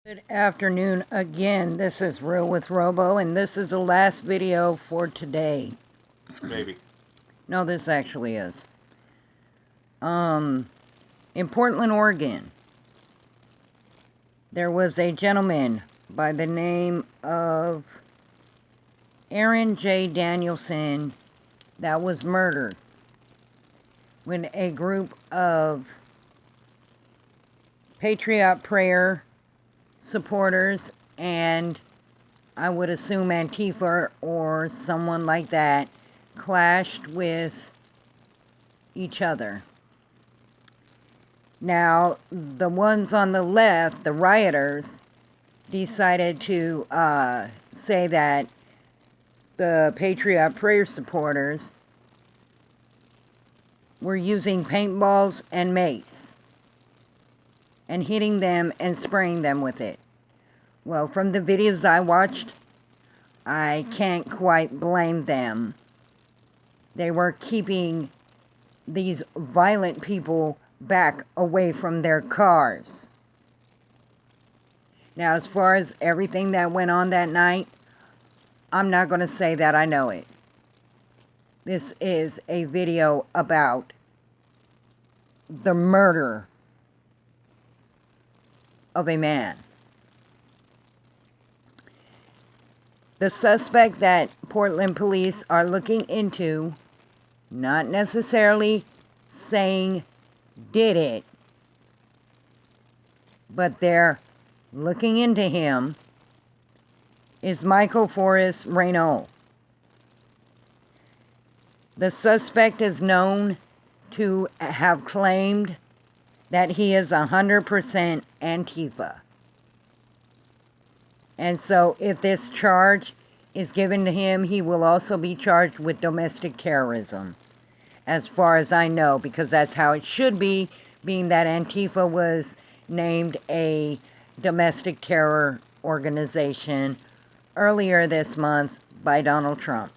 Good afternoon again. This is Real with Robo, and this is the last video for today. Maybe. No, this actually is. In Portland, Oregon, there was a gentleman by the name of Aaron J. Danielson that was murdered when a group of Patriot Prayer supporters and I would assume Antifa or someone like that clashed with each other. Now, the ones on the left, the rioters, decided to say that the Patriot Prayer supporters were using paintballs and mace and hitting them and spraying them with it. Well, from the videos I watched, I can't quite blame them. They were keeping these violent people back away from their cars. Now, as far as everything that went on that night, I'm not going to say that I know it. This is a video about the murder of a man. The suspect that Portland police are looking into, not necessarily saying did it, but they're looking into him, is Michael Forrest Renault. The suspect is known to have claimed that he is 100% Antifa. And so if this charge is given to him, he will also be charged with domestic terrorism, as far as I know, because that's how it should be, being that Antifa was named a domestic terror organization earlier this month by Donald Trump.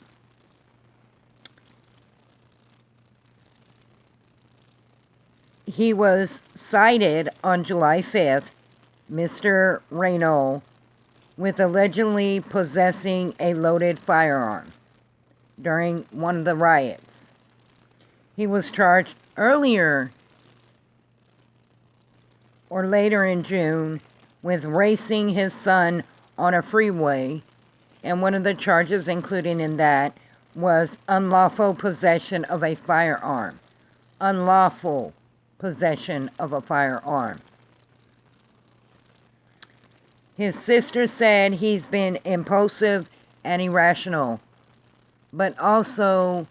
He was cited on July 5th, Mr. Renault, with allegedly possessing a loaded firearm during one of the riots. He was charged earlier or later in June with racing his son on a freeway, and one of the charges included in that was unlawful possession of a firearm. Unlawful possession of a firearm. His sister said he's been impulsive and irrational, but also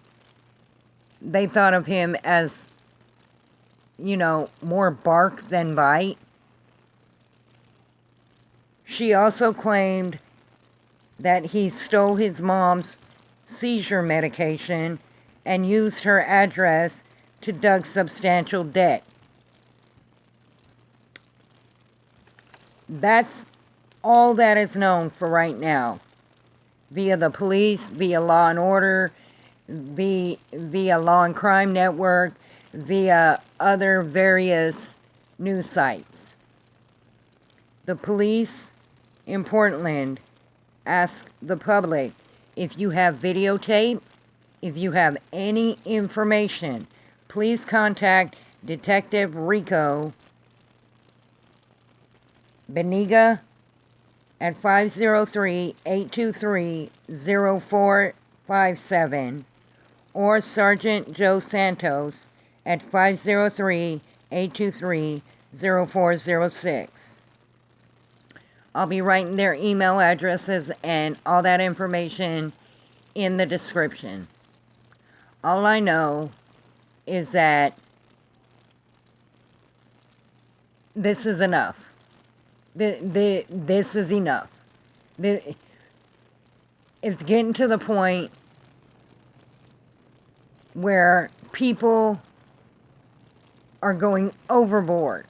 they thought of him as, more bark than bite. She also claimed that he stole his mom's seizure medication and used her address to duck substantial debt. That's all that is known for right now, via the police, via Law and Order, via Law and Crime Network, via other various news sites. The police in Portland ask the public, if you have videotape, if you have any information, please contact Detective Rico Beniga at 503-823-0457 or Sergeant Joe Santos at 503-823-0406. I'll be writing their email addresses and all that information in the description. All I know is that this is enough. This is enough. It's getting to the point where people are going overboard.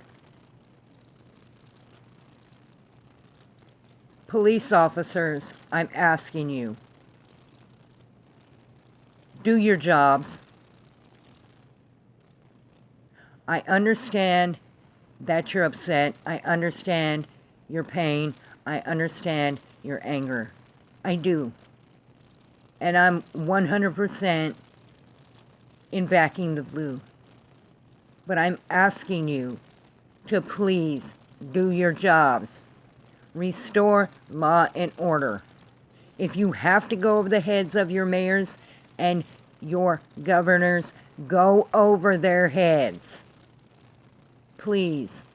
Police officers, I'm asking you, do your jobs. I understand that you're upset. I understand your pain. I understand your anger. I do. And I'm 100% in backing the blue. But I'm asking you to please do your jobs. Restore law and order. If you have to go over the heads of your mayors and your governors, go over their heads. Please.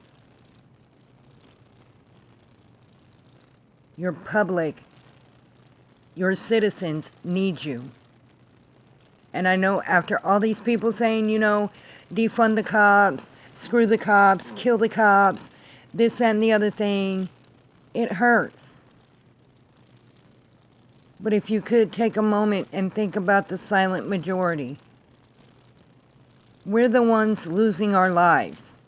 Your public, your citizens need you. And I know after all these people saying, defund the cops, screw the cops, kill the cops, this, that, and the other thing, it hurts. But if you could take a moment and think about the silent majority, we're the ones losing our lives.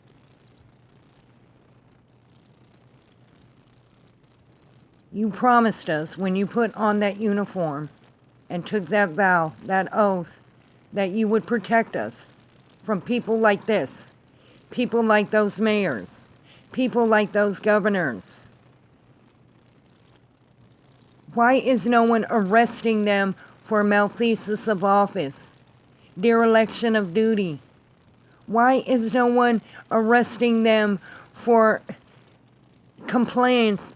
You promised us when you put on that uniform and took that vow, that oath, that you would protect us from people like this, people like those mayors, people like those governors. Why is no one arresting them for malfeasance of office, dereliction of duty? Why is no one arresting them for compliancy,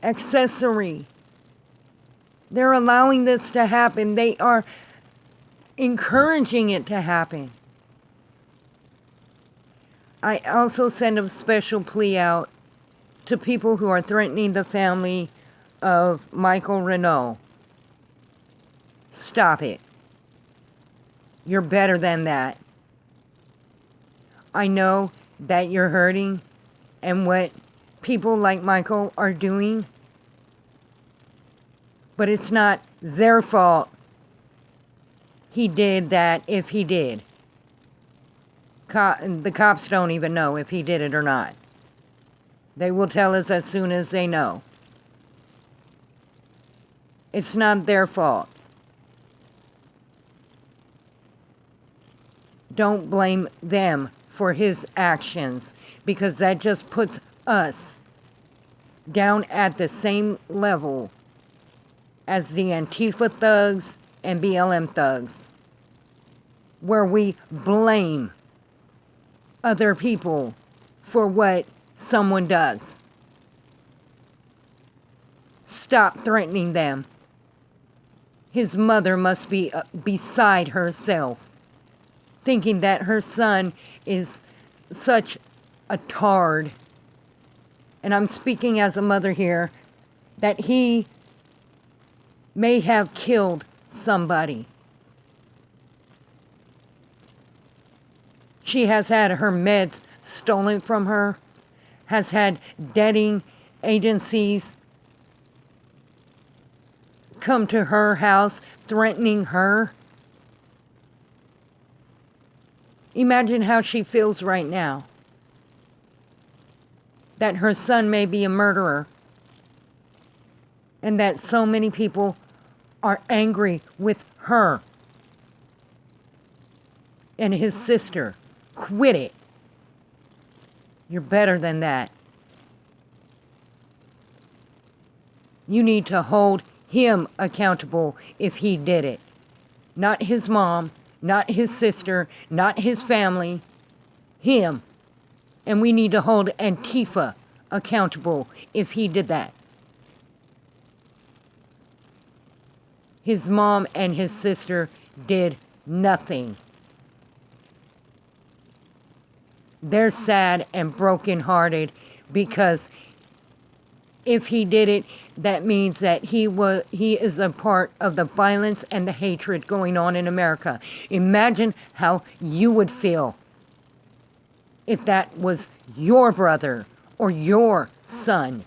accessory? They're allowing this to happen. They are encouraging it to happen. I also send a special plea out to people who are threatening the family of Michael Renault. Stop it. You're better than that. I know that you're hurting and what people like Michael are doing, but it's not their fault he did that if he did. The cops don't even know if he did it or not. They will tell us as soon as they know. It's not their fault. Don't blame them for his actions, because that just puts us down at the same level as the Antifa thugs and BLM thugs, where we blame other people for what someone does. Stop threatening them. His mother must be beside herself, thinking that her son is such a tard. And I'm speaking as a mother here, that he may have killed somebody. She has had her meds stolen from her, has had dating agencies come to her house threatening her. Imagine how she feels right now, that her son may be a murderer, and that so many people are angry with her and his sister. Quit it. You're better than that. You need to hold him accountable if he did it. Not his mom, not his sister, not his family. Him. And we need to hold Antifa accountable if he did that. His mom and his sister did nothing. They're sad and brokenhearted because if he did it, that means that he is a part of the violence and the hatred going on in America. Imagine how you would feel if that was your brother or your son.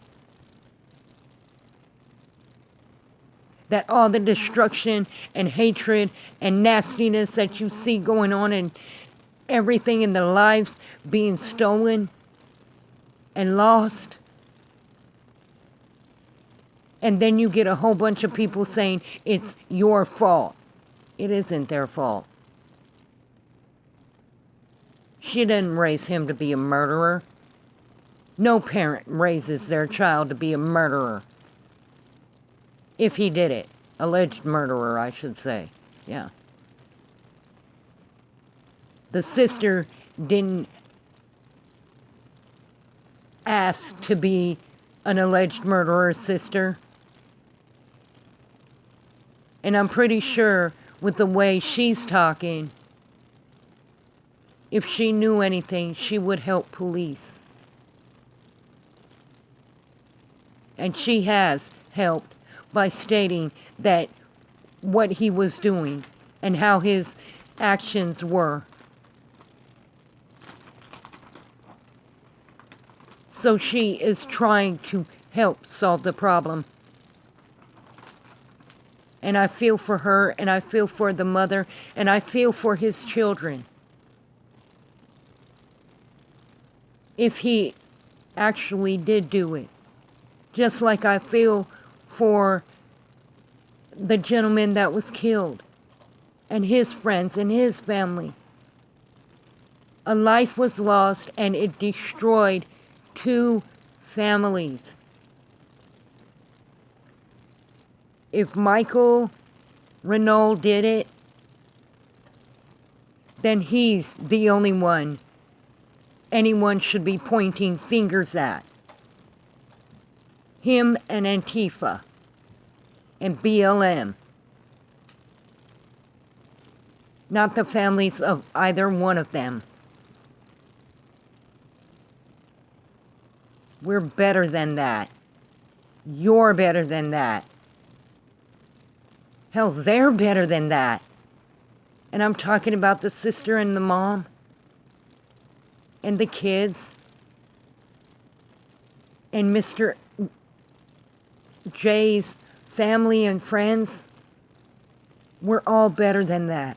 That all the destruction and hatred and nastiness that you see going on and everything in their lives being stolen and lost. And then you get a whole bunch of people saying it's your fault. It isn't their fault. She didn't raise him to be a murderer. No parent raises their child to be a murderer. If he did it. Alleged murderer, I should say. Yeah. The sister didn't ask to be an alleged murderer's sister. And I'm pretty sure with the way she's talking, if she knew anything, she would help police. And she has helped by stating that what he was doing and how his actions were. So she is trying to help solve the problem. And I feel for her, and I feel for the mother, and I feel for his children. If he actually did do it. Just like I feel for the gentleman that was killed, and his friends and his family. A life was lost, and it destroyed 2 families. If Michael Renault did it, then he's the only one anyone should be pointing fingers at. Him and Antifa and BLM. Not the families of either one of them. We're better than that. You're better than that. Hell, they're better than that. And I'm talking about the sister and the mom and the kids and Mr. J's family and friends. We're all better than that.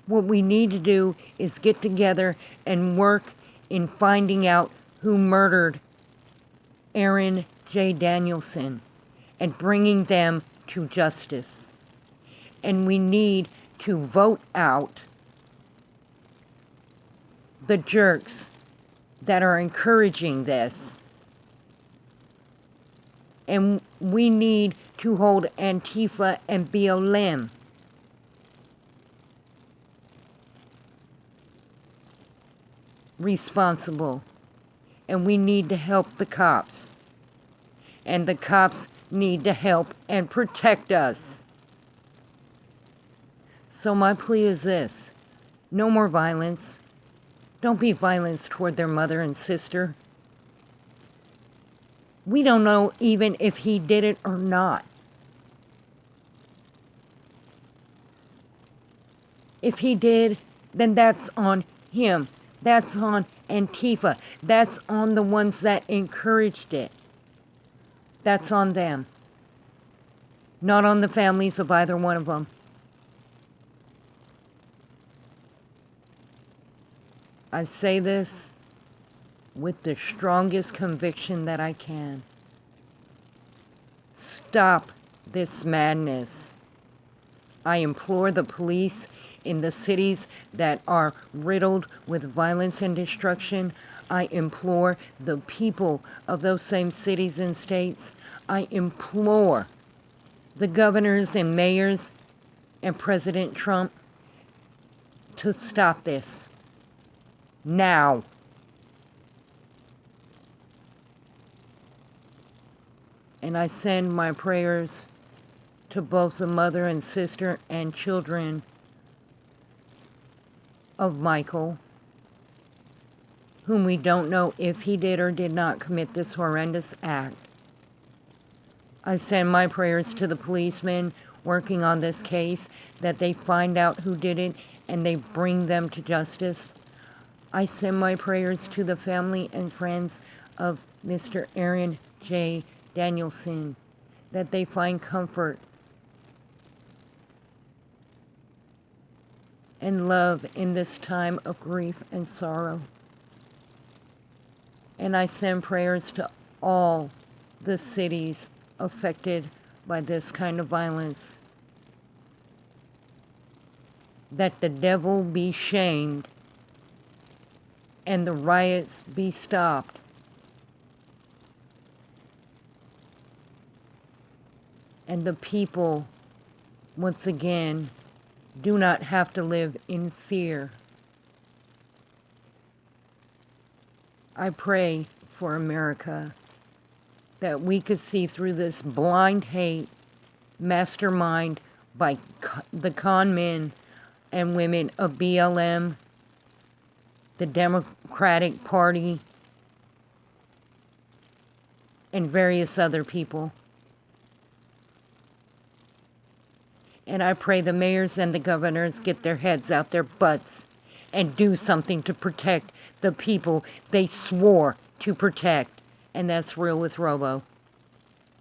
What we need to do is get together and work in finding out who murdered Aaron J. Danielson and bringing them to justice. And we need to vote out the jerks that are encouraging this. And we need to hold Antifa and BLM responsible. And we need to help the cops. And the cops need to help and protect us. So my plea is this. No more violence. Don't be violence toward their mother and sister. We don't know even if he did it or not. If he did, then that's on him. That's on Antifa. That's on the ones that encouraged it. That's on them. Not on the families of either one of them. I say this with the strongest conviction that I can. Stop this madness. I implore the police in the cities that are riddled with violence and destruction. I implore the people of those same cities and states. I implore the governors and mayors and President Trump to stop this. Now. And I send my prayers to both the mother and sister and children of Michael, whom we don't know if he did or did not commit this horrendous act. I send my prayers to the policemen working on this case, that they find out who did it and they bring them to justice. I send my prayers to the family and friends of Mr. Aaron J. Danielson, that they find comfort and love in this time of grief and sorrow. And I send prayers to all the cities affected by this kind of violence, that the devil be shamed and the riots be stopped. And the people, once again, do not have to live in fear. I pray for America that we could see through this blind hate mastermind by the con men and women of BLM, the Democratic Party, and various other people. And I pray the mayors and the governors get their heads out their butts and do something to protect the people they swore to protect. And that's Real with Robo.